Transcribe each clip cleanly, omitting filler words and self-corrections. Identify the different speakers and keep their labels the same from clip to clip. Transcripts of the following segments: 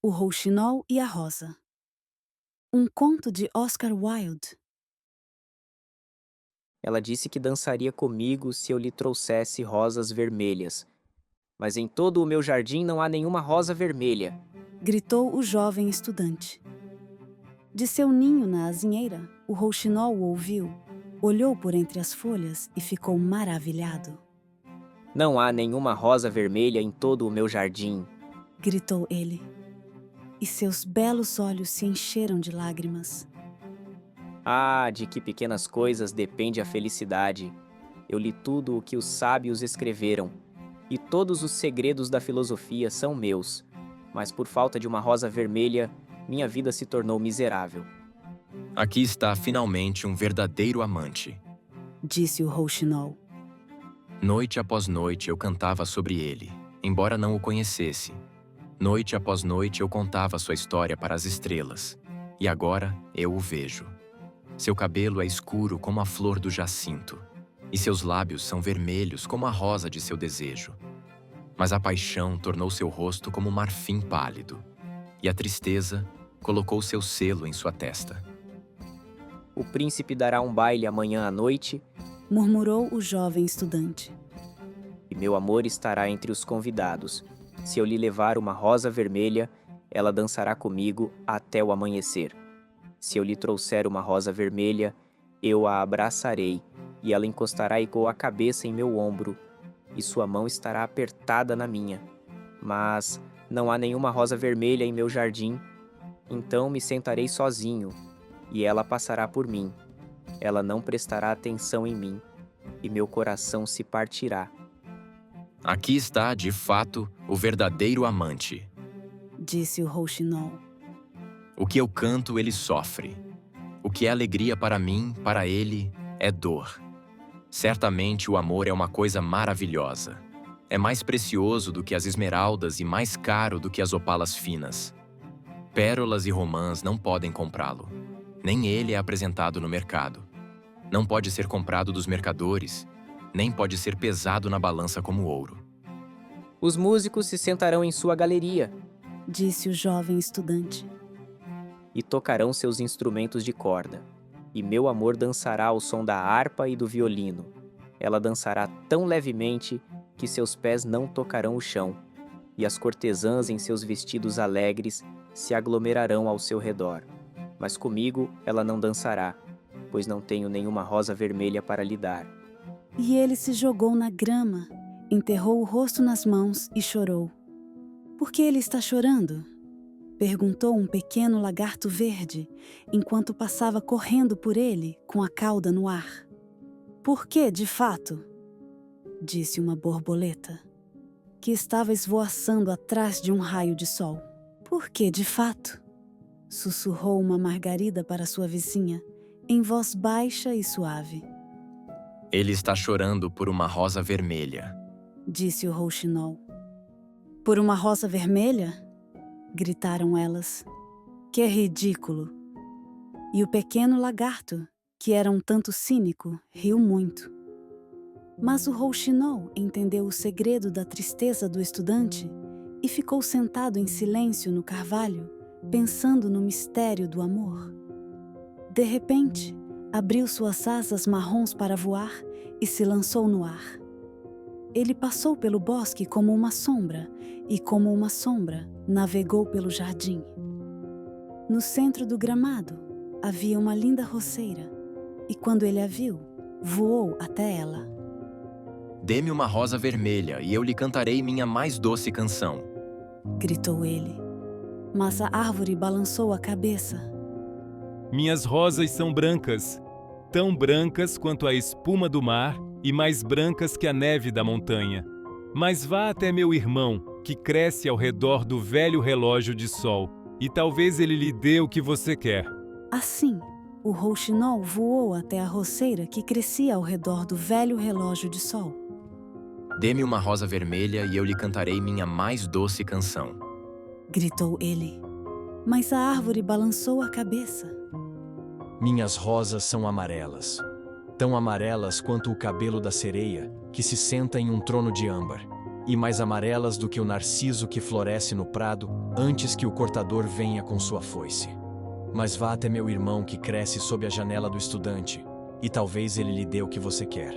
Speaker 1: O Rouxinol e a Rosa. Um conto de Oscar Wilde.
Speaker 2: Ela disse que dançaria comigo se eu lhe trouxesse rosas vermelhas. Mas em todo o meu jardim não há nenhuma rosa vermelha.
Speaker 1: Gritou o jovem estudante. De seu ninho na azinheira, o rouxinol o ouviu, olhou por entre as folhas e ficou maravilhado.
Speaker 2: Não há nenhuma rosa vermelha em todo o meu jardim.
Speaker 1: Gritou ele. E seus belos olhos se encheram de lágrimas.
Speaker 2: Ah, de que pequenas coisas depende a felicidade. Eu li tudo o que os sábios escreveram, e todos os segredos da filosofia são meus. Mas por falta de uma rosa vermelha, minha vida se tornou miserável.
Speaker 3: Aqui está finalmente um verdadeiro amante.
Speaker 1: Disse o rouxinol.
Speaker 3: Noite após noite eu cantava sobre ele, embora não o conhecesse. Noite após noite eu contava sua história para as estrelas. E agora eu o vejo. Seu cabelo é escuro como a flor do jacinto, e seus lábios são vermelhos como a rosa de seu desejo. Mas a paixão tornou seu rosto como marfim pálido, e a tristeza colocou seu selo em sua testa.
Speaker 2: O príncipe dará um baile amanhã à noite,
Speaker 1: Murmurou o jovem estudante.
Speaker 2: e meu amor estará entre os convidados. Se eu lhe levar uma rosa vermelha, ela dançará comigo até o amanhecer. Se eu lhe trouxer uma rosa vermelha, eu a abraçarei, e ela encostará com a cabeça em meu ombro, e sua mão estará apertada na minha. Mas não há nenhuma rosa vermelha em meu jardim, então me sentarei sozinho, e ela passará por mim. Ela não prestará atenção em mim, e meu coração se partirá.
Speaker 3: Aqui está, de fato, o verdadeiro amante.
Speaker 1: Disse o rouxinol.
Speaker 3: O que eu canto, ele sofre. O que é alegria para mim, para ele, é dor. Certamente o amor é uma coisa maravilhosa. É mais precioso do que as esmeraldas e mais caro do que as opalas finas. Pérolas e romãs não podem comprá-lo. Nem ele é apresentado no mercado. Não pode ser comprado dos mercadores, nem pode ser pesado na balança como ouro.
Speaker 2: Os músicos se sentarão em sua galeria
Speaker 1: Disse o jovem estudante.
Speaker 2: e tocarão seus instrumentos de corda. E meu amor dançará ao som da harpa e do violino. Ela dançará tão levemente que seus pés não tocarão o chão, e as cortesãs em seus vestidos alegres se aglomerarão ao seu redor. Mas comigo ela não dançará, pois não tenho nenhuma rosa vermelha para lhe dar.
Speaker 1: E ele se jogou na grama, enterrou o rosto nas mãos e chorou. Por que ele está chorando? Perguntou um pequeno lagarto verde, enquanto passava correndo por ele com a cauda no ar. Por que, de fato? Disse uma borboleta, que estava esvoaçando atrás de um raio de sol. Por que, de fato? Sussurrou uma margarida para sua vizinha, em voz baixa e suave.
Speaker 3: Ele está chorando por uma rosa vermelha.
Speaker 1: Disse o rouxinol. Por uma rosa vermelha? Gritaram elas. Que ridículo! E o pequeno lagarto, que era um tanto cínico, riu muito. Mas o rouxinol entendeu o segredo da tristeza do estudante e ficou sentado em silêncio no carvalho, pensando no mistério do amor. De repente, abriu suas asas marrons para voar e se lançou no ar. Ele passou pelo bosque como uma sombra e, como uma sombra, navegou pelo jardim. No centro do gramado havia uma linda roceira e, quando ele a viu, voou até ela.
Speaker 3: Dê-me uma rosa vermelha e eu lhe cantarei minha mais doce canção.
Speaker 1: Gritou ele. Mas a árvore balançou a cabeça.
Speaker 4: Minhas rosas são brancas, tão brancas quanto a espuma do mar e mais brancas que a neve da montanha. Mas vá até meu irmão, que cresce ao redor do velho relógio de sol, e talvez ele lhe dê o que você quer.
Speaker 1: Assim, o rouxinol voou até a roceira que crescia ao redor do velho relógio de sol.
Speaker 3: Dê-me uma rosa vermelha e eu lhe cantarei minha mais doce canção.
Speaker 1: Gritou ele. Mas a árvore balançou a cabeça.
Speaker 5: Minhas rosas são amarelas, tão amarelas quanto o cabelo da sereia, que se senta em um trono de âmbar. e mais amarelas do que o narciso que floresce no prado antes que o cortador venha com sua foice. Mas vá até meu irmão que cresce sob a janela do estudante, e talvez ele lhe dê o que você quer.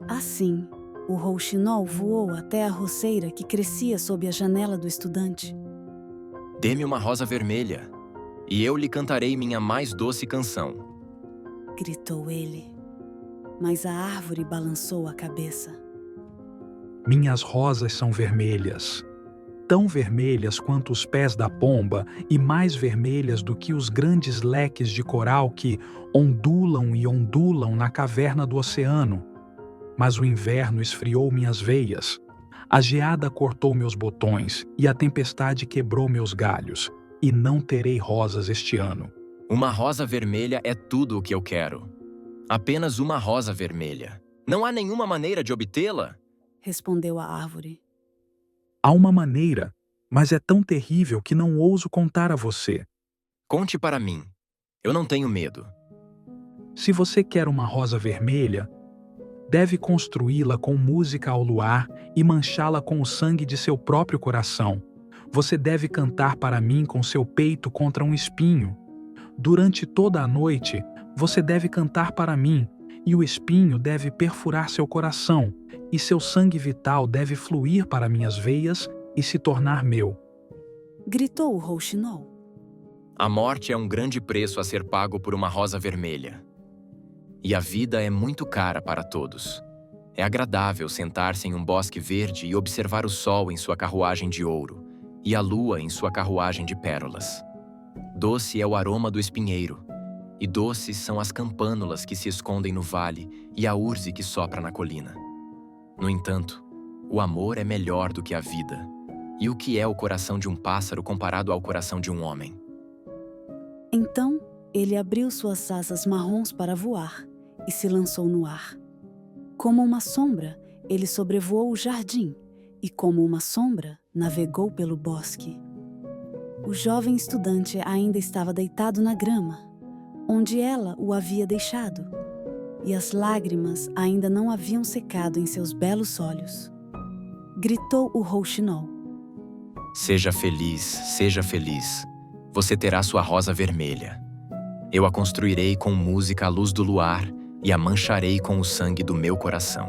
Speaker 1: Assim, o rouxinol voou até a roceira que crescia sob a janela do estudante.
Speaker 3: Dê-me uma rosa vermelha, e eu lhe cantarei minha mais doce canção.
Speaker 1: Gritou ele, mas a árvore balançou a cabeça.
Speaker 6: Minhas rosas são vermelhas, tão vermelhas quanto os pés da pomba e mais vermelhas do que os grandes leques de coral que ondulam e ondulam na caverna do oceano. Mas o inverno esfriou minhas veias, a geada cortou meus botões e a tempestade quebrou meus galhos, e não terei rosas este ano.
Speaker 3: Uma rosa vermelha é tudo o que eu quero. Apenas uma rosa vermelha. Não há nenhuma maneira de obtê-la?
Speaker 1: Respondeu a árvore.
Speaker 6: Há uma maneira, mas é tão terrível que não ouso contar a você.
Speaker 3: Conte para mim. Eu não tenho medo.
Speaker 6: Se você quer uma rosa vermelha, deve construí-la com música ao luar e manchá-la com o sangue de seu próprio coração. Você deve cantar para mim com seu peito contra um espinho. Durante toda a noite, você deve cantar para mim, e o espinho deve perfurar seu coração, e seu sangue vital deve fluir para minhas veias e se tornar meu.
Speaker 1: Gritou o rouxinol.
Speaker 3: A morte é um grande preço a ser pago por uma rosa vermelha. E a vida é muito cara para todos. É agradável sentar-se em um bosque verde e observar o sol em sua carruagem de ouro, e a lua em sua carruagem de pérolas. Doce é o aroma do espinheiro, e doces são as campânulas que se escondem no vale e a urze que sopra na colina. No entanto, o amor é melhor do que a vida. E o que é o coração de um pássaro comparado ao coração de um homem?
Speaker 1: Então, ele abriu suas asas marrons para voar e se lançou no ar. Como uma sombra, ele sobrevoou o jardim e, como uma sombra, navegou pelo bosque. O jovem estudante ainda estava deitado na grama, onde ela o havia deixado, e as lágrimas ainda não haviam secado em seus belos olhos. Gritou o rouxinol.
Speaker 3: Seja feliz, seja feliz. Você terá sua rosa vermelha. Eu a construirei com música à luz do luar e a mancharei com o sangue do meu coração.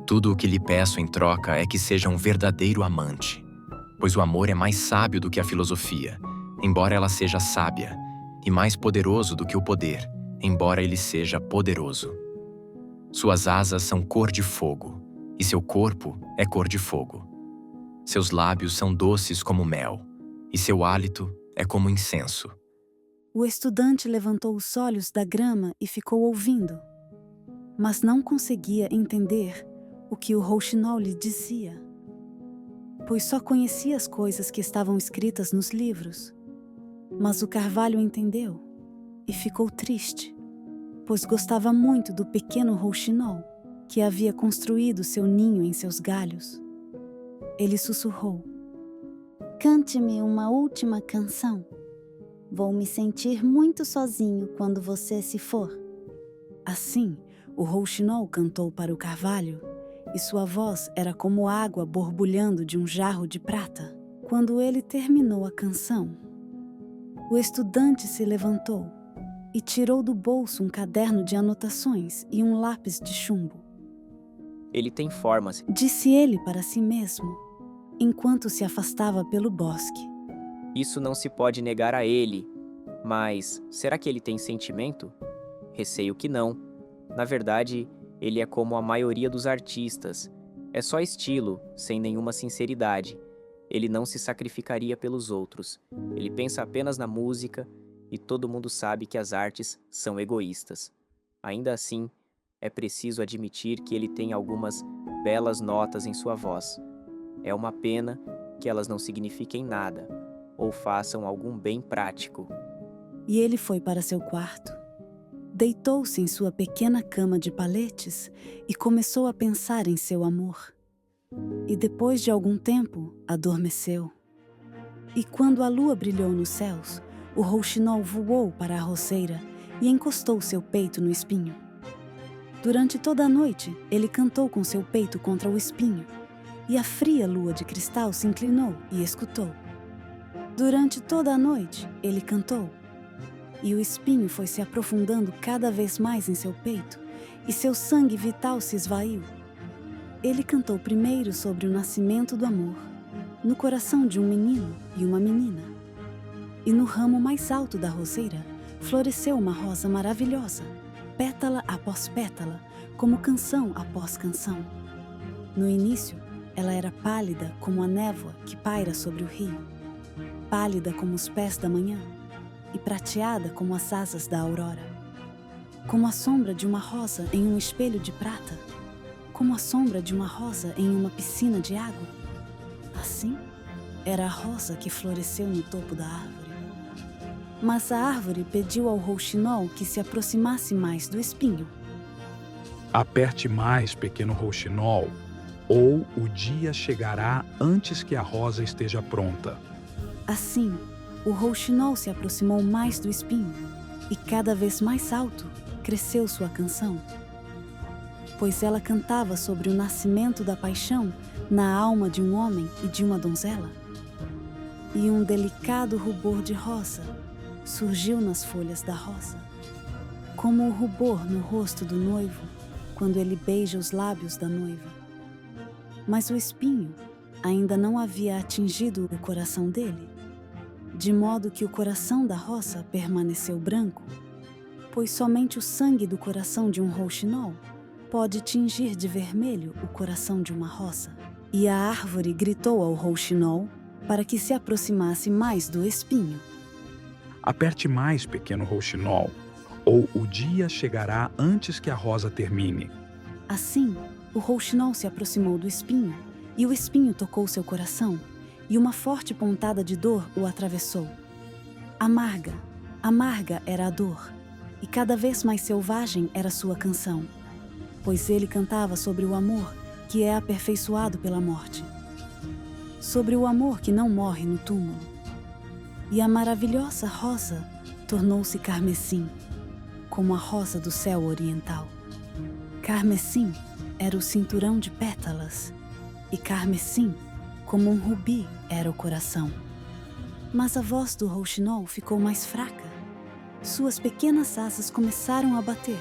Speaker 3: Tudo o que lhe peço em troca é que seja um verdadeiro amante, pois o amor é mais sábio do que a filosofia, embora ela seja sábia, e mais poderoso do que o poder, embora ele seja poderoso. Suas asas são cor de fogo, e seu corpo é cor de fogo. Seus lábios são doces como mel, e seu hálito é como incenso.
Speaker 1: O estudante levantou os olhos da grama e ficou ouvindo, mas não conseguia entender o que o rouxinol lhe dizia, pois só conhecia as coisas que estavam escritas nos livros. Mas o carvalho entendeu e ficou triste, pois gostava muito do pequeno rouxinol que havia construído seu ninho em seus galhos. Ele sussurrou: "Cante-me uma última canção. Vou me sentir muito sozinho quando você se for." Assim, o rouxinol cantou para o carvalho, e sua voz era como água borbulhando de um jarro de prata. Quando ele terminou a canção, o estudante se levantou e tirou do bolso um caderno de anotações e um lápis de chumbo.
Speaker 2: Ele tem formas,
Speaker 1: Disse ele para si mesmo, enquanto se afastava pelo bosque.
Speaker 2: isso não se pode negar a ele. Mas será que ele tem sentimento? Receio que não. Na verdade, ele é como a maioria dos artistas. É só estilo, sem nenhuma sinceridade. Ele não se sacrificaria pelos outros. Ele pensa apenas na música, e todo mundo sabe que as artes são egoístas. Ainda assim, é preciso admitir que ele tem algumas belas notas em sua voz. É uma pena que elas não signifiquem nada, ou façam algum bem prático.
Speaker 1: E ele foi para seu quarto. Deitou-se em sua pequena cama de paletes e começou a pensar em seu amor. E depois de algum tempo, adormeceu. E quando a lua brilhou nos céus, o rouxinol voou para a roceira e encostou seu peito no espinho. Durante toda a noite, ele cantou com seu peito contra o espinho, e a fria lua de cristal se inclinou e escutou. Durante toda a noite, ele cantou, e o espinho foi se aprofundando cada vez mais em seu peito, e seu sangue vital se esvaiu. Ele cantou primeiro sobre o nascimento do amor, no coração de um menino e uma menina. E no ramo mais alto da roseira, floresceu uma rosa maravilhosa, pétala após pétala, como canção após canção. No início, ela era pálida como a névoa que paira sobre o rio, pálida como os pés da manhã e prateada como as asas da aurora, como a sombra de uma rosa em um espelho de prata, como a sombra de uma rosa em uma piscina de água. Assim, era a rosa que floresceu no topo da árvore. Mas a árvore pediu ao rouxinol que se aproximasse mais do espinho.
Speaker 6: Aperte mais, pequeno rouxinol, ou o dia chegará antes que a rosa esteja pronta.
Speaker 1: Assim, o rouxinol se aproximou mais do espinho, e cada vez mais alto cresceu sua canção. Pois ela cantava sobre o nascimento da paixão na alma de um homem e de uma donzela. E um delicado rubor de rosa surgiu nas folhas da rosa, como o rubor no rosto do noivo quando ele beija os lábios da noiva. Mas o espinho ainda não havia atingido o coração dele, de modo que o coração da rosa permaneceu branco, pois somente o sangue do coração de um rouxinol pode tingir de vermelho o coração de uma rosa. E a árvore gritou ao rouxinol para que se aproximasse mais do espinho.
Speaker 6: Aperte mais, pequeno rouxinol, ou o dia chegará antes que a rosa termine.
Speaker 1: Assim, o rouxinol se aproximou do espinho, e o espinho tocou seu coração, e uma forte pontada de dor o atravessou. Amarga, amarga era a dor, e cada vez mais selvagem era sua canção, pois ele cantava sobre o amor que é aperfeiçoado pela morte, sobre o amor que não morre no túmulo. E a maravilhosa rosa tornou-se carmesim, como a rosa do céu oriental. Carmesim era o cinturão de pétalas, e carmesim, como um rubi, era o coração. Mas a voz do rouxinol ficou mais fraca. Suas pequenas asas começaram a bater,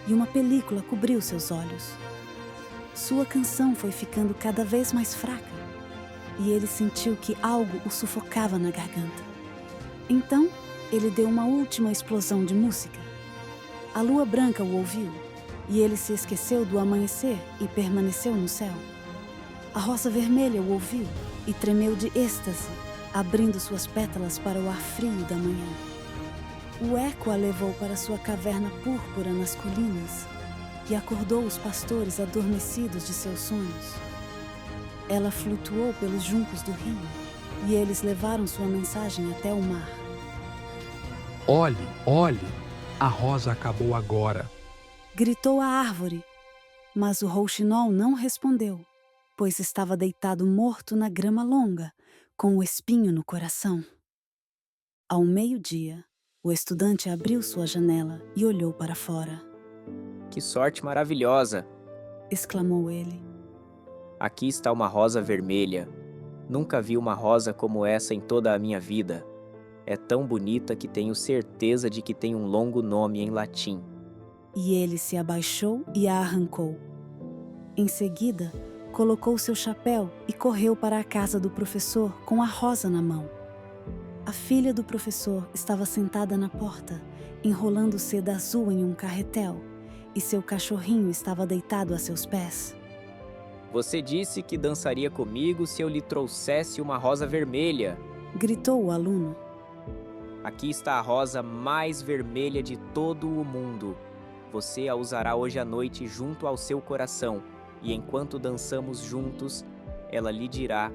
Speaker 1: e uma película cobriu seus olhos. Sua canção foi ficando cada vez mais fraca, e ele sentiu que algo o sufocava na garganta. Então, ele deu uma última explosão de música. A lua branca o ouviu, e ele se esqueceu do amanhecer e permaneceu no céu. A rosa vermelha o ouviu e tremeu de êxtase, abrindo suas pétalas para o ar frio da manhã. O eco a levou para sua caverna púrpura nas colinas e acordou os pastores adormecidos de seus sonhos. Ela flutuou pelos juncos do rio, e eles levaram sua mensagem até o mar.
Speaker 6: Olhe, olhe, a rosa acabou agora.
Speaker 1: Gritou a árvore, mas o rouxinol não respondeu, pois estava deitado morto na grama longa, com o espinho no coração. Ao meio-dia, o estudante abriu sua janela e olhou para fora.
Speaker 2: Que sorte maravilhosa!
Speaker 1: Exclamou ele.
Speaker 2: Aqui está uma rosa vermelha. Nunca vi uma rosa como essa em toda a minha vida. É tão bonita que tenho certeza de que tem um longo nome em latim.
Speaker 1: E ele se abaixou e a arrancou. Em seguida, colocou seu chapéu e correu para a casa do professor com a rosa na mão. A filha do professor estava sentada na porta, enrolando seda azul em um carretel, e seu cachorrinho estava deitado a seus pés.
Speaker 2: Você disse que dançaria comigo se eu lhe trouxesse uma rosa vermelha.
Speaker 1: Gritou o aluno.
Speaker 2: Aqui está a rosa mais vermelha de todo o mundo. Você a usará hoje à noite junto ao seu coração, e enquanto dançamos juntos, ela lhe dirá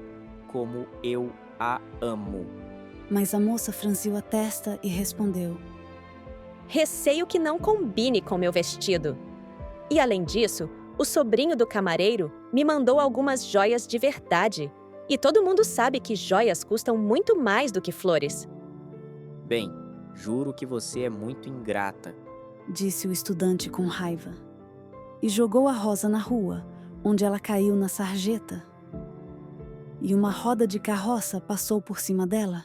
Speaker 2: como eu a amo.
Speaker 1: Mas a moça franziu a testa e respondeu:
Speaker 7: Receio que não combine com meu vestido. E além disso, o sobrinho do camareiro me mandou algumas joias de verdade. E todo mundo sabe que joias custam muito mais do que flores.
Speaker 2: Bem, juro que você é muito ingrata,
Speaker 1: disse o estudante com raiva. E jogou a rosa na rua, onde ela caiu na sarjeta. e uma roda de carroça passou por cima dela,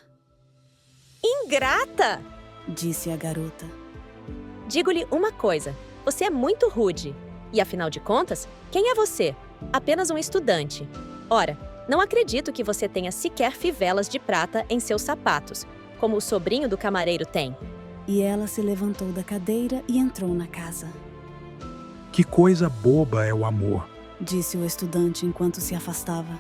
Speaker 7: Ingrata!
Speaker 1: disse a garota.
Speaker 7: Digo-lhe uma coisa: você é muito rude. E afinal de contas, quem é você? Apenas um estudante. Ora, não acredito que você tenha sequer fivelas de prata em seus sapatos, como o sobrinho do camareiro tem.
Speaker 1: E ela se levantou da cadeira e entrou na casa,
Speaker 6: Que coisa boba é o amor.
Speaker 1: disse o estudante enquanto se afastava.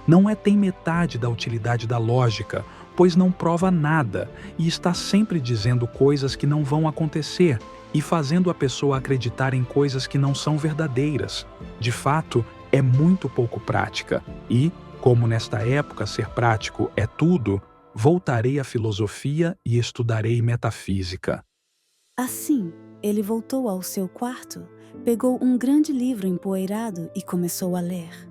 Speaker 6: Não tem metade da utilidade da lógica, pois não prova nada e está sempre dizendo coisas que não vão acontecer e fazendo a pessoa acreditar em coisas que não são verdadeiras. De fato, é muito pouco prática e, como nesta época ser prático é tudo, voltarei à filosofia e estudarei metafísica.
Speaker 1: Assim, ele voltou ao seu quarto, pegou um grande livro empoeirado e começou a ler.